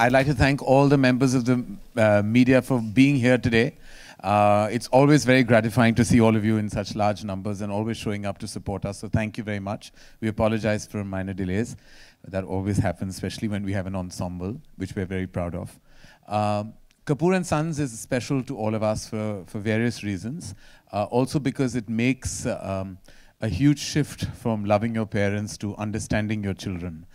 I'd like to thank all the members of the media for being here today. It's always very gratifying to see all of you in such large numbers and always showing up to support us. So thank you very much. We apologize for minor delays. That always happens, especially when we have an ensemble, which we're very proud of. Kapoor & Sons is special to all of us for various reasons. Also because it makes a huge shift from loving your parents to understanding your children.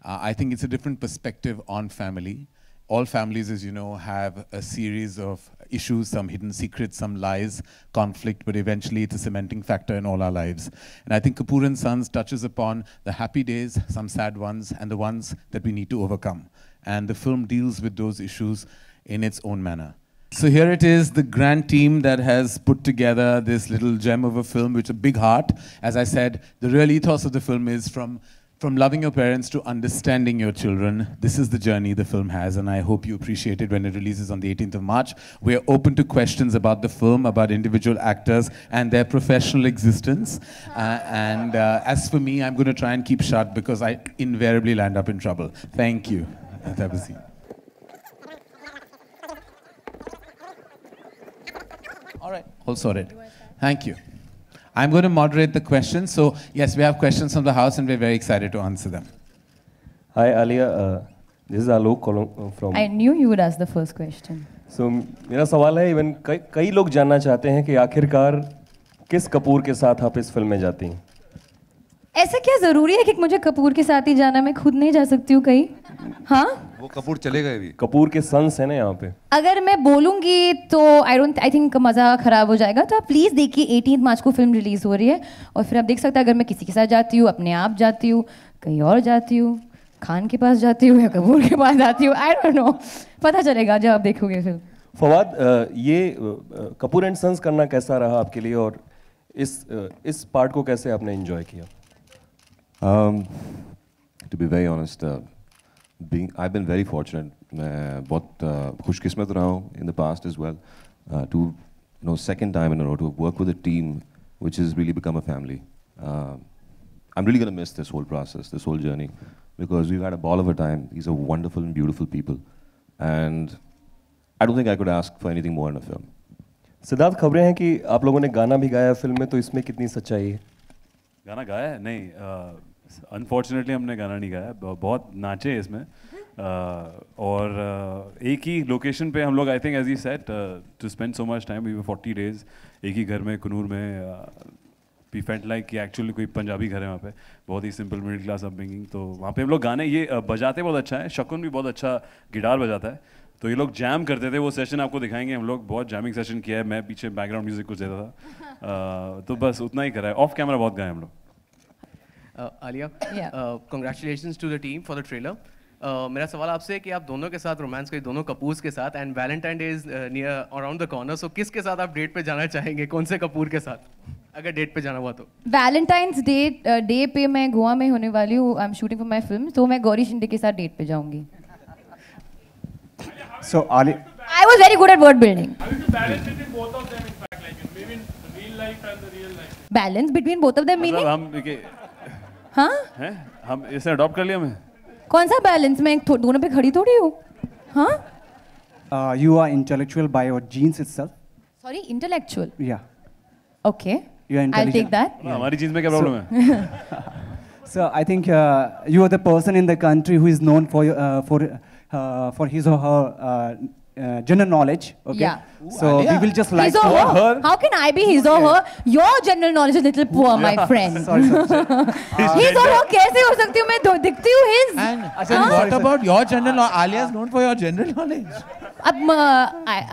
I think it's a different perspective on family. All families, as you know, have a series of issues, some hidden secrets, some lies, conflict, but eventually it's a cementing factor in all our lives. And I think Kapoor & Sons touches upon the happy days, some sad ones, and the ones that we need to overcome. And the film deals with those issues in its own manner. So here it is, the grand team that has put together this little gem of a film with a big heart. As I said, the real ethos of the film is from loving your parents to understanding your children. This is the journey the film has, and I hope you appreciate it when it releases on the 18th of March. We're open to questions about the film, about individual actors and their professional existence. As for me, I'm going to try and keep shut because I invariably land up in trouble. Thank you. Have a seat. All right, all sorted. Thank you. I'm going to moderate the questions. So, yes, we have questions from the house and we're very excited to answer them. Hi, Alia. This is Alok from... I knew you would ask the first question. So, मेरा सवाल है, even कई लोग जानना चाहते हैं कि आखिरकार किस कपूर के साथ आप इस फिल्म में जाती हैं? ऐसा क्या जरूरी है कि मुझे कपूर के साथ ही जाना? मैं खुद नहीं जा सकती हूँ कहीं? हाँ? वो कपूर चले गए भी। कपूर के सन्स हैं ना यहाँ पे। अगर मैं बोलूँगी तो I think मज़ा खराब हो जाएगा। तो आप प्लीज़ देखिए 18 मार्च को फिल्म रिलीज हो रही है और फिर आप देख सकते हैं अगर मैं किसी के साथ जाती हूँ, अपने आप जाती हूँ, कहीं और जाती हूँ, खान के पास जाती हूँ या कपूर के पास जाती हूँ, I don't know, पता चलेगा जब आप देखोगे फिल्म। फवाद, ये कपूर एंड सन्स करना कैसा रहा आपके लिए और इस पार्ट को कैसे आपने एंजॉय किया? To be very honest, I've been very fortunate. मैं बहुत खुशकिस्मत रहा हूँ in the past as well. Second time in a row to work with a team which has really become a family. I'm really going to miss this whole process, this whole journey, because we've had a ball of a time. These are wonderful and beautiful people, and I don't think I could ask for anything more in a film. Siddharth, खबरें हैं कि आप लोगों ने गाना भी गाया film में, तो इसमें कितनी सच्चाई है? गाना गाया है? नहीं, अनफॉर्चुनेटली हमने गाना नहीं गाया, बहुत नाचे इसमें और एक ही लोकेशन पे हम लोग, I think as you said, to spend so much time, we were 40 days एक ही घर में कनूर में, वी फेल्ट लाइक कि एक्चुअली कोई पंजाबी घर है वहाँ पे, बहुत ही सिंपल मिडिल क्लास अपब्रिंगिंग, तो वहाँ पे हम लोग गाने ये बजाते बहुत अच्छा है, शकुन भी बहुत अच्छा गिटार बजाता है, तो ये लोग जैम करते थे, वो सेशन आपको दिखाएंगे, हम लोग बहुत जैमिंग सेशन किया है, मैं पीछे बैकग्राउंड म्यूजिक कुछ देता था, तो बस उतना ही करा है, ऑफ कैमरा बहुत गाए हम लोग। Alia, congratulations to the team for the trailer. मेरा सवाल आपसे है कि आप दोनों के साथ रोमांस करें, दोनों कपूर्स के साथ, and Valentine day is near around the corner, so किसके साथ आप डेट पे जाना चाहेंगे, कौन से कपूर के साथ, अगर डेट पे जाना हुआ तो? वैलेंटाइंस डे पे मैं गोवा में होने वाली हूँ, I am shooting for my film, तो मैं गौरी शिंदे के साथ डेट पे जाऊंगी। So Ali, I was very good at word building. How is the balance between both of them, in fact, like between real life and the real life? Balance between both of them meaning? हम हाँ? हैं? हम इसे adopt कर लिया मैं? कौन सा बैलेंस? मैं दोनों पे खड़ी थोड़ी हूँ, हाँ? You are intellectual by your genes itself. Sorry, intellectual. Yeah. Okay. You are I'll take that. हमारी जीन्स में क्या प्रॉब्लम है? So I think you are the person in the country who is known for his or her general knowledge. Okay. Yeah. So we will just like his or her. How can I be his or her? Your general knowledge is a little poor, my friend. Sorry. His or her कैसे हो सकती हूँ मैं? दिखती हूँ his. And what about your general knowledge? Alia is known for your general knowledge.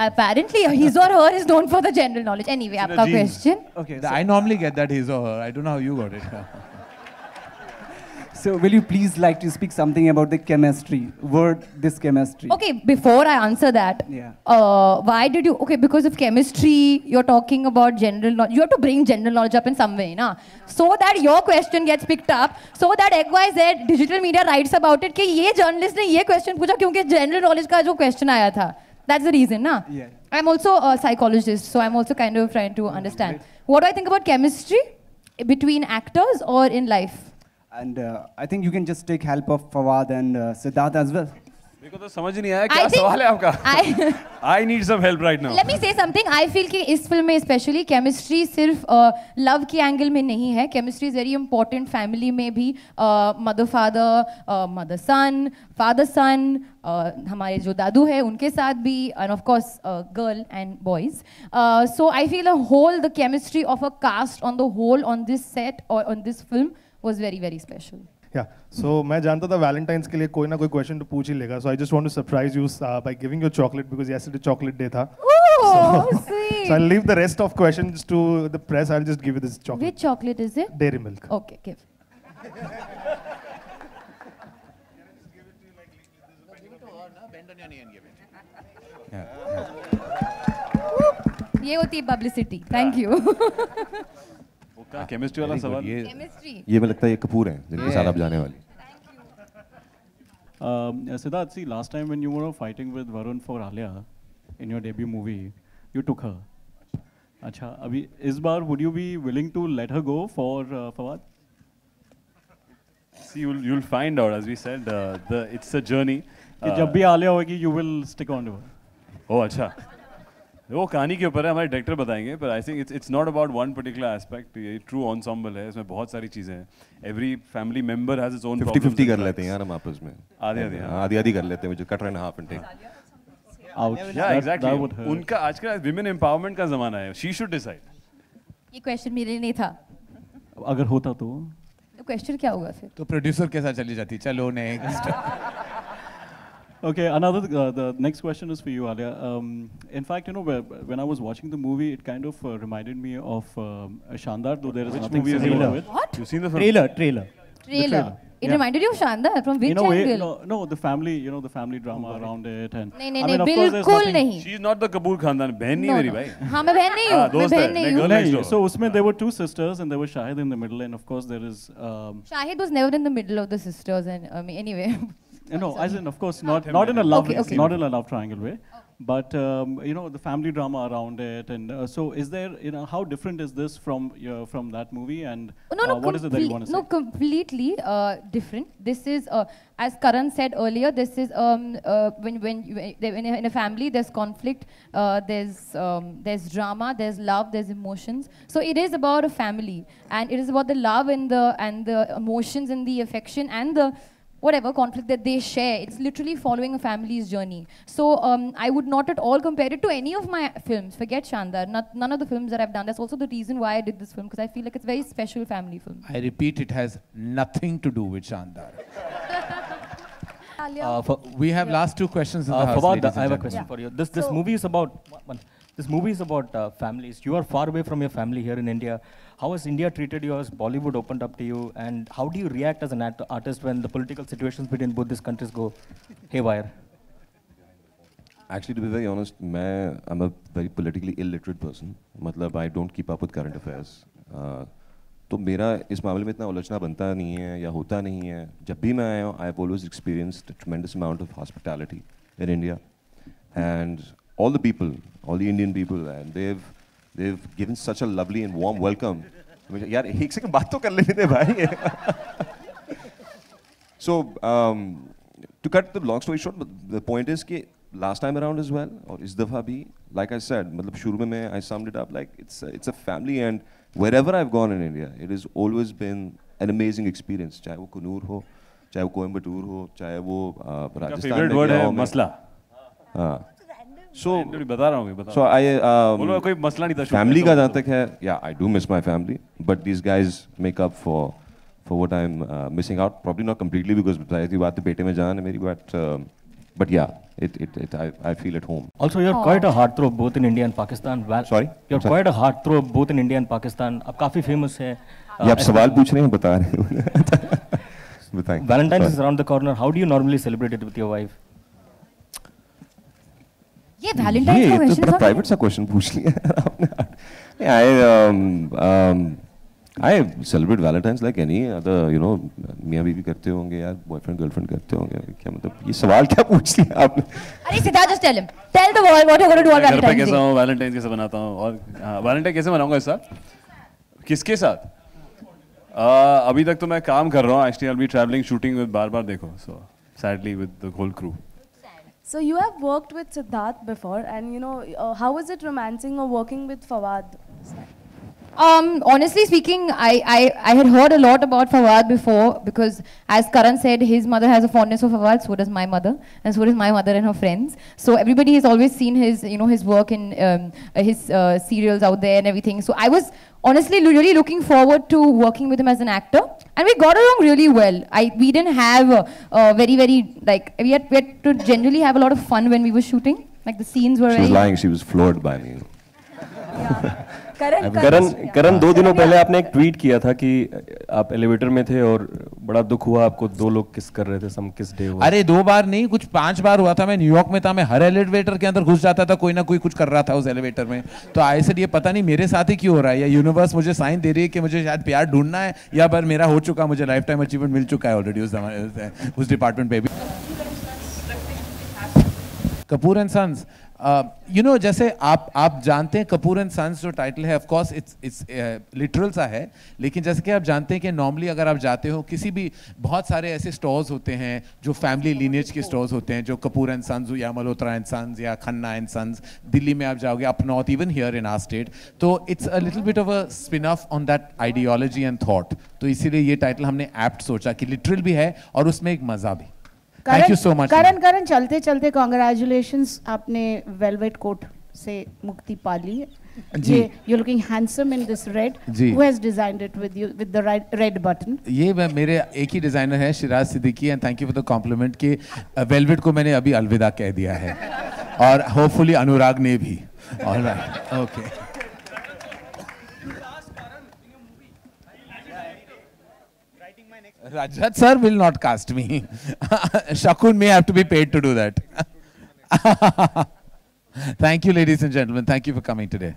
Apparently his or her is known for the general knowledge. Anyway, आपका question. Okay. I normally get that his or her. I don't know how you got it. So will you please like to speak something about the chemistry, this chemistry? Okay, before I answer that, why did you, because of chemistry, you're talking about general knowledge, you have to bring general knowledge up in some way, na? So that your question gets picked up, so that XYZ digital media writes about it, कि ये journalist ने ये question पूछा क्योंकि general knowledge का जो question आया था. That's the reason, na? Yeah. I'm also a psychologist, so I'm also kind of trying to understand. What do I think about chemistry between actors or in life? And I think you can just take help of Fawad and Siddharth as well. मेरे को तो समझ नहीं आया क्या सवाल है आपका. I need some help right now. Let me say something. I feel कि इस फिल्म में स्पेशली केमिस्ट्री सिर्फ लव के एंगल में नहीं है. Chemistry is very important. Family में भी mother father, mother son, father son, हमारे जो दादू है उनके साथ भी, and of course girl and boys. So I feel the whole the chemistry of a cast on the whole on this set और on this film was very very special. Yeah. So मैं जानता था Valentine's के लिए कोई ना कोई question तो पूछ ही लेगा. So I just want to surprise you by giving you chocolate because yesterday chocolate day था. Oh, sweet. So I'll leave the rest of questions to the press. I'll just give you this chocolate. Which chocolate is it? Dairy milk. Okay, give. ये होती है publicity. Thank you. क्या chemistry वाला सवाल? Chemistry. ये मुझे लगता है ये कपूर हैं जिनके साथ आप जाने वाली. Siddharth, see, last time when you were fighting with Varun for Alia in your debut movie, you took her. अच्छा, अभी इस बार would you be willing to let her go for Fawad? See, you'll find out, as we said, it's a journey. कि जब भी आलिया होगी, you will stick on to her. Oh, अच्छा. वो कहानी के ऊपर है, हमारे डायरेक्टर बताएंगे, पर I think it's not about one particular aspect. ये ट्रू एंसेम्बल है, इसमें बहुत सारी चीजें हैं. Every family member has its own 50-50 कर लेते हैं यार हम आपस में. आधी कर लेते हैं, जो cut run half and take. या एग्जैक्टली. उनका आजकल विमेन एम्पावरमेंट का जमाना है. She should decide. ये क्वेश्चन मेरे लिए नहीं था. अगर होता तो क्वेश्चन क्या होगा फिर? तो प्रोड्यूसर के साथ चली जाती. चलो next. Okay, the next question is for you, Alia. In fact, you know, when I was watching the movie, it kind of reminded me of Shandar, though there is nothing similar to it. What? You've seen the film? Trailer. It reminded you of Shandar? From which angle? No, the family, you know, the family drama around it. And नहीं, बिल्कुल नहीं. She is not the Kapoor Khandan. बहन नहीं मेरी भाई. हाँ, मैं बहन नहीं हूँ. मैं बहन नहीं हूँ. नहीं. So उसमें there were two sisters and there was Shahid in the middle, and of course there is. Shahid was never in the middle of the sisters, and anyway. No, as in, of course, not in a love, not in a love triangle way, but you know, the family drama around it, and so is there, you know, how different is this from that movie, and what is it that you want to say? No, completely different. This is, as Karan said earlier, this is when in a family there's conflict, there's drama, there's love, there's emotions. So it is about a family, and it is about the love and the emotions and the affection and the whatever conflict that they share. It's literally following a family's journey. So I would not at all compare it to any of my films. Forget Shandar. None of the films that I've done. That's also the reason why I did this film, because I feel like it's a very special family film. I repeat, it has nothing to do with Shandar. We have last two questions in the house. Fawad, I have a question for you. This movie is about families. You are far away from your family here in India. How has India treated you? Has Bollywood opened up to you? And how do you react as an artist when the political situations between both these countries go haywire? Actually, to be very honest, I'm a very politically illiterate person. मतलब I don't keep up with current affairs. तो मेरा इस मामले में इतना उलझना बनता नहीं है या होता नहीं है. जब भी मैं आया हूँ, I have always experienced a tremendous amount of hospitality in India, and all the people, all the Indian people, and they've given such a lovely and warm welcome. यार एक सेकंड बात तो कर लेने दे भाई. So to cut the long story short, the point is कि last time around as well, और इस दफा भी, like I said, मतलब शुरू में I summed it up like it's a family, and wherever I've gone in India, it has always been an amazing experience. चाहे वो कुनूर हो, चाहे वो कोयम्बटूर हो, चाहे वो राजस्थान में. Favorite word है मसला. हाँ. So बता रहा हूँ. So I बोलो कोई मसला नहीं था. Family का जहाँ तक है, yeah, I do miss my family, but these guys make up for what I'm missing out. Probably not completely because जाहिर बात है बेटे में जान है मेरी, but yeah, I feel at home. Also, you're quite a heartthrob both in India and Pakistan. Sorry? You're quite a heartthrob both in India and Pakistan. आप काफी famous है. ये आप सवाल पूछ रहे हैं, बता रहे हैं. बताएं. Valentine's is around the corner. How do you normally celebrate it with your wife? ये Valentine's का question था. प्राइवेट सा क्वेश्चन पूछ लिया आपने. I celebrate Valentine's like any other, you know, मियाँ बीवी करते होंगे यार, boyfriend girlfriend करते होंगे. क्या मतलब ये सवाल क्या पूछ लिया आपने? अरे Siddharth, just tell him. Tell the world what you're going to do on Valentine's Day. घर पे कैसा हूँ, Valentine's कैसे बनाता हूँ, और Valentine कैसे मनाऊंगा इस साल? किसके साथ? अभी तक तो मैं काम कर रहा हूँ. Actually, I'll be traveling, shooting with बार-बार देखो. So sadly with the whole crew. So you have worked with Siddharth before, and you know, how is it romancing or working with Fawad? Honestly speaking, I had heard a lot about Fawad before, because as Karan said, his mother has a fondness for Fawad, so does my mother, and so does my mother and her friends. So everybody has always seen his, you know, his work in his serials out there and everything. So I was honestly really looking forward to working with him as an actor, and we got along really well. We didn't have very like, we had to generally have a lot of fun when we were shooting. Like the scenes were. She was lying. She was floored by me. करण 2 दिनों पहले आपने एक tweet किया था कि आप elevator में थे और बड़ा दुख हुआ आपको, 2 लोग किस कर रहे थे, सम किस डे हुआ। अरे 2 बार नहीं, कुछ 5 बार हुआ था। मैं न्यूयॉर्क में था, मैं हर एलिवेटर के अंदर घुस जाता था, कोई ना कोई कुछ कर रहा था उस एलिवेटर में। तो ऐसे ये पता नहीं मेरे साथ ही क्यों हो रहा है, या यूनिवर्स मुझे साइन दे रही है कि मुझे शायद प्यार ढूंढना है, या पर मेरा हो चुका, मुझे लाइफ टाइम अचीवमेंट मिल चुका है ऑलरेडी उस डिपार्टमेंट पे भी। Kapoor and sons, you know, जैसे आप जानते हैं कपूर एंड सन्स जो टाइटल है, ऑफ कोर्स इट्स लिटरल सा है, लेकिन जैसे कि आप जानते हैं कि नॉर्मली अगर आप जाते हो किसी भी, बहुत सारे ऐसे स्टोर्स होते हैं जो फैमिली लीनेज के स्टोर्स होते हैं, जो कपूर एंड सन्स या मल्होत्रा एंड सन्स या खन्ना एंड सन्स, दिल्ली में आप जाओगे, up north, even here in our state, तो it's a little bit of a spin off on that ideology and thought. तो इसीलिए ये टाइटल हमने एप्ट सोचा कि लिटरल भी है और उसमें एक मजा भी। Thank you so much. करण चलते चलते कॉन्ग्रेचुलेशंस, आपने वेलवेट कोट से मुक्ति पा ली है। जी, you're looking handsome in this red. Who has designed it with you with the red button? ये मेरे एक ही डिजाइनर है, Shiraz Siddiqui, and thank you for the compliment कि वेलवेट को मैंने अभी अलविदा कह दिया है, और होपफुली अनुराग ने भी। Alright, okay. Rajat sir will not cast me. Shakun may have to be paid to do that. Thank you, ladies and gentlemen. Thank you for coming today.